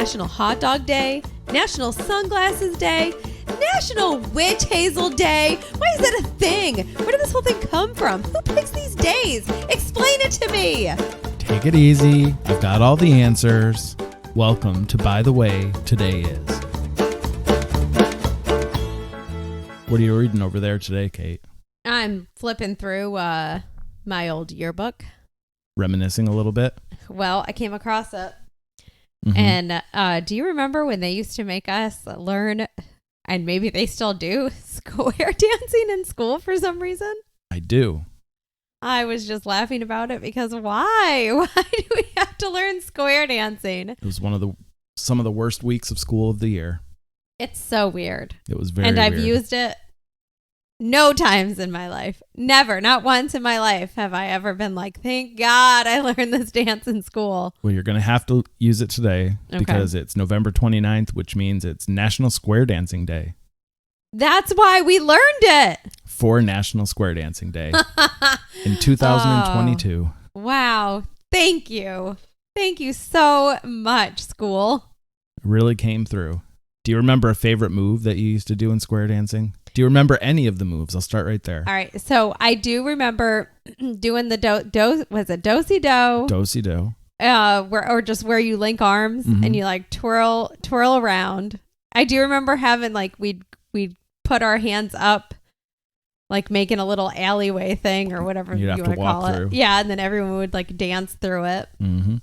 National Hot Dog Day, National Sunglasses Day, National Witch Hazel Day. Why is that a thing? Where did this whole thing come from? Who picks these days? Explain it to me. Take it easy. I've got all the answers. Welcome to By the Way Today Is. What are you reading over there today, Kate? I'm flipping through my old yearbook. Reminiscing a little bit? Well, I came across it. Mm-hmm. And do you remember when they used to make us learn, and maybe they still do, square dancing in school for some reason? I do. I was just laughing about it because why? Why do we have to learn square dancing? It was some of the worst weeks of school of the year. It's so weird. It was very weird. And I've weird. used it no times in my life. Never. Not once in my life have I ever been like, thank God I learned this dance in school. Well, you're going to have to use it today because it's November 29th, which means it's National Square Dancing Day. That's why we learned it. For National Square Dancing Day in 2022. Oh, wow. Thank you. Thank you so much, school. It really came through. Do you remember a favorite move that you used to do in square dancing? Do you remember any of the moves? I'll start right there. All right. So I do remember doing the was it do-si-do? Do-si-do. Or just where you link arms and you like twirl around. I do remember having like we'd put our hands up, like making a little alleyway thing or whatever you want to call it. Yeah, and then everyone would like dance through it. Mm-hmm.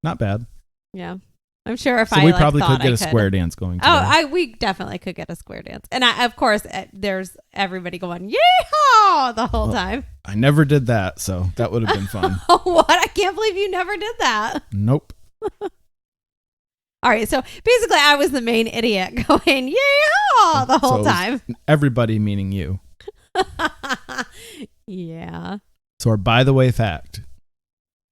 Not bad. Yeah. I'm sure if we probably could get a square dance going today. We definitely could get a square dance. And of course, there's everybody going, yeehaw, the whole time. I never did that, so that would have been fun. What? I can't believe you never did that. Nope. All right, so basically I was the main idiot going, yeehaw, the whole time. Everybody meaning you. Yeah. So our by the way fact.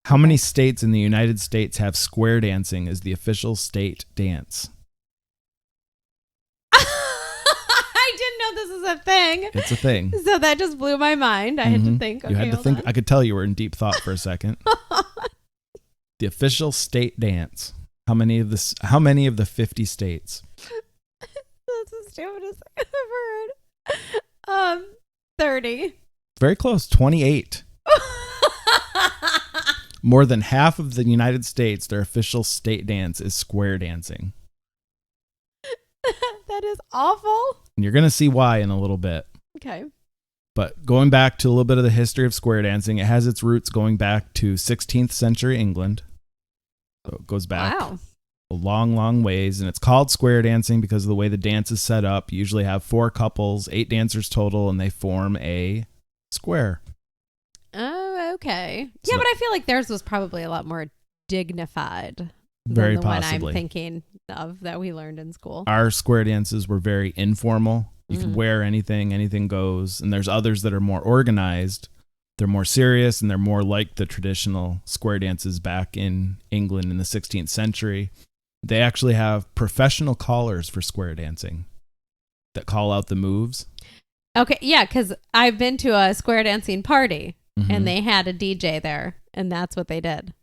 How many states in the United States have square dancing as the official state dance? I didn't know this is a thing. It's a thing. So that just blew my mind. I had to think. Okay, you had to think. I could tell you were in deep thought for a second. The official state dance. How many of the 50 states? That's the stupidest thing I've ever heard. 30. Very close. 28. More than half of the United States, their official state dance is square dancing. That is awful. And you're going to see why in a little bit. Okay. But going back to a little bit of the history of square dancing, it has its roots going back to 16th century England. So it goes back a long, long ways. And it's called square dancing because of the way the dance is set up. You usually have 4 couples, 8 dancers total, and they form a square. Oh, okay. So, yeah, but I feel like theirs was probably a lot more dignified very than the possibly. one I'm thinking of that we learned in school. Our square dances were very informal. You could wear anything goes. And there's others that are more organized. They're more serious, and they're more like the traditional square dances back in England in the 16th century. They actually have professional callers for square dancing that call out the moves. Okay, yeah, because I've been to a square dancing party. And they had a DJ there, and that's what they did.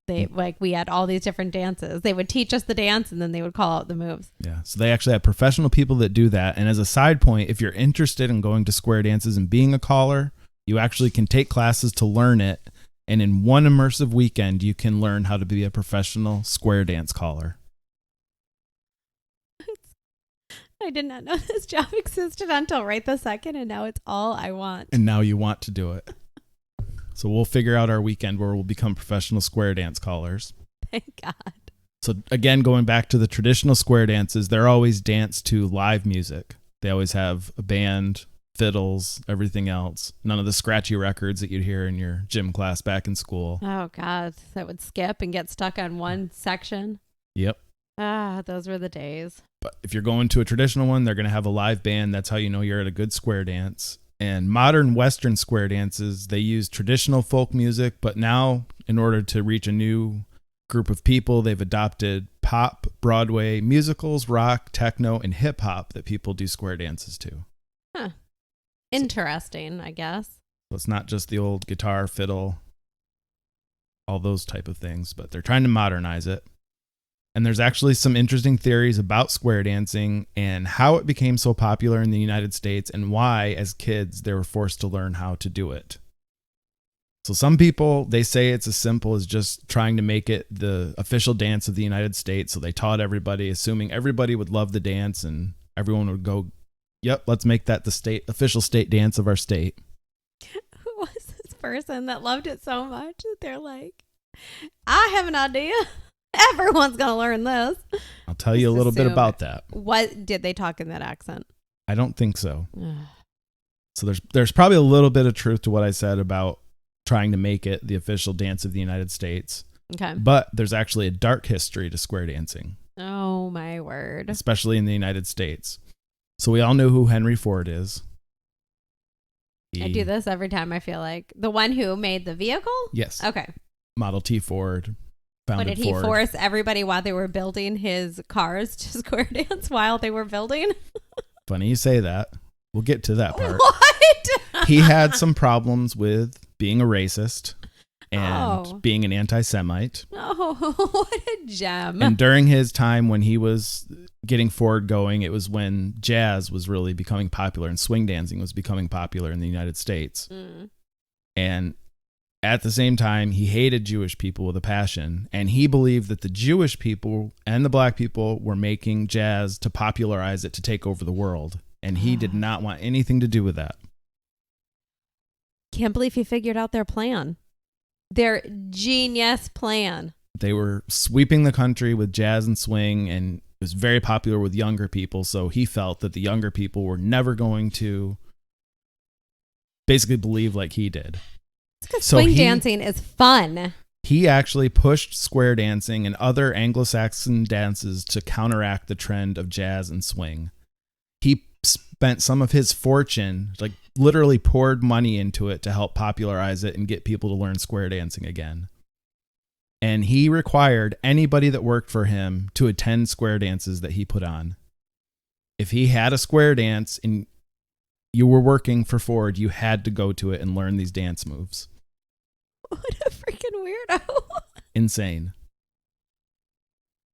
Yep. We had all these different dances. They would teach us the dance, and then they would call out the moves. Yeah, so they actually have professional people that do that. And as a side point, if you're interested in going to square dances and being a caller, you actually can take classes to learn it. And in one immersive weekend, you can learn how to be a professional square dance caller. I did not know this job existed until right this second, and now it's all I want. And now you want to do it. So we'll figure out our weekend where we'll become professional square dance callers. Thank God. So again, going back to the traditional square dances, they're always danced to live music. They always have a band, fiddles, everything else. None of the scratchy records that you'd hear in your gym class back in school. Oh, God. That would skip and get stuck on one section. Yep. Those were the days. But if you're going to a traditional one, they're going to have a live band. That's how you know you're at a good square dance. And modern Western square dances, they use traditional folk music, but now in order to reach a new group of people, they've adopted pop, Broadway, musicals, rock, techno, and hip hop that people do square dances to. Huh. Interesting, I guess. So it's not just the old guitar, fiddle, all those type of things, but they're trying to modernize it. And there's actually some interesting theories about square dancing and how it became so popular in the United States and why, as kids, they were forced to learn how to do it. So some people, they say it's as simple as just trying to make it the official dance of the United States. So they taught everybody, assuming everybody would love the dance and everyone would go, yep, let's make that the official state dance of our state. Who was this person that loved it so much that they're like, I have an idea. Everyone's going to learn this. I'll tell you a little bit about that. What did they talk in that accent? I don't think so. So there's probably a little bit of truth to what I said about trying to make it the official dance of the United States. Okay. But there's actually a dark history to square dancing. Oh, my word. Especially in the United States. So we all know who Henry Ford is. I do this every time, I feel like. The one who made the vehicle? Yes. Okay. Model T Ford. But did he force everybody while they were building his cars to square dance while they were building? Funny you say that. We'll get to that part. What? He had some problems with being a racist and being an anti-Semite. Oh, what a gem. And during his time when he was getting Ford going, it was when jazz was really becoming popular and swing dancing was becoming popular in the United States. And at the same time, he hated Jewish people with a passion, and he believed that the Jewish people and the black people were making jazz to popularize it to take over the world, and he did not want anything to do with that. Can't believe he figured out their plan. Their genius plan. They were sweeping the country with jazz and swing, and it was very popular with younger people, so he felt that the younger people were never going to basically believe like he did. Because swing dancing is fun. He actually pushed square dancing and other Anglo-Saxon dances to counteract the trend of jazz and swing. He spent some of his fortune, like literally poured money into it to help popularize it and get people to learn square dancing again. And he required anybody that worked for him to attend square dances that he put on. If he had a square dance and you were working for Ford, you had to go to it and learn these dance moves. What a freaking weirdo. Insane.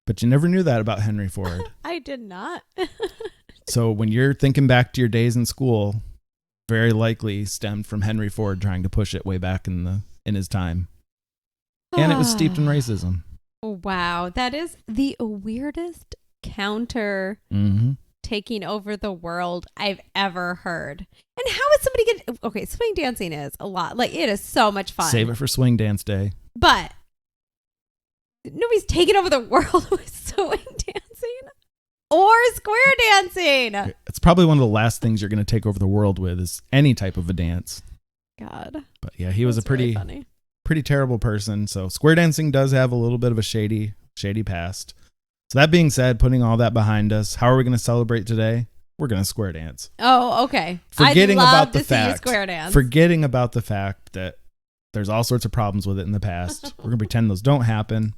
But you never knew that about Henry Ford. I did not. So when you're thinking back to your days in school, very likely stemmed from Henry Ford trying to push it way back in his time. And it was steeped in racism. Wow. That is the weirdest counter taking over the world I've ever heard. And how would somebody get... Okay, swing dancing is a lot. Like, it is so much fun. Save it for swing dance day. But nobody's taking over the world with swing dancing or square dancing. It's probably one of the last things you're going to take over the world with is any type of a dance. God. But yeah, he was a pretty... really funny. Pretty terrible person. So square dancing does have a little bit of a shady past. So that being said, putting all that behind us, how are we going to celebrate today? We're going to square dance. Oh, okay. Forgetting I'd love about to the see you fact, square dance. forgetting about the fact that there's all sorts of problems with it in the past. We're going to pretend those don't happen.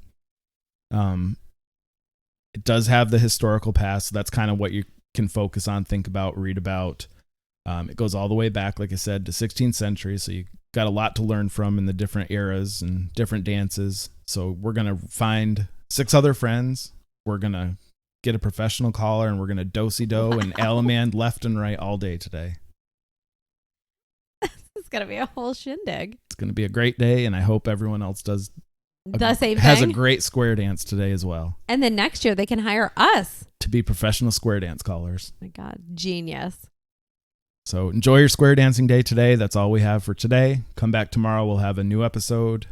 It does have the historical past. So that's kind of what you can focus on, think about, read about. It goes all the way back, like I said, to 16th century. So you got a lot to learn from in the different eras and different dances. So we're going to find 6 other friends. We're going to get a professional caller and we're going to do-si-do and Alamand left and right all day today. It's going to be a whole shindig. It's going to be a great day, and I hope everyone else does the same thing. Has a great square dance today as well. And then next year they can hire us to be professional square dance callers. Oh my God, genius. So enjoy your square dancing day today. That's all we have for today. Come back tomorrow. We'll have a new episode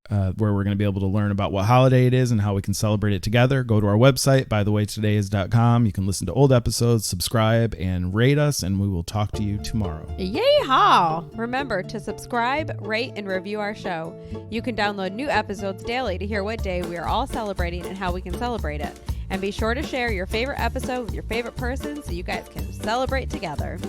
where we're going to be able to learn about what holiday it is and how we can celebrate it together. Go to our website, bythewaytodays.com. You can listen to old episodes, subscribe, and rate us, and we will talk to you tomorrow. Yeehaw! Remember to subscribe, rate, and review our show. You can download new episodes daily to hear what day we are all celebrating and how we can celebrate it. And be sure to share your favorite episode with your favorite person so you guys can celebrate together.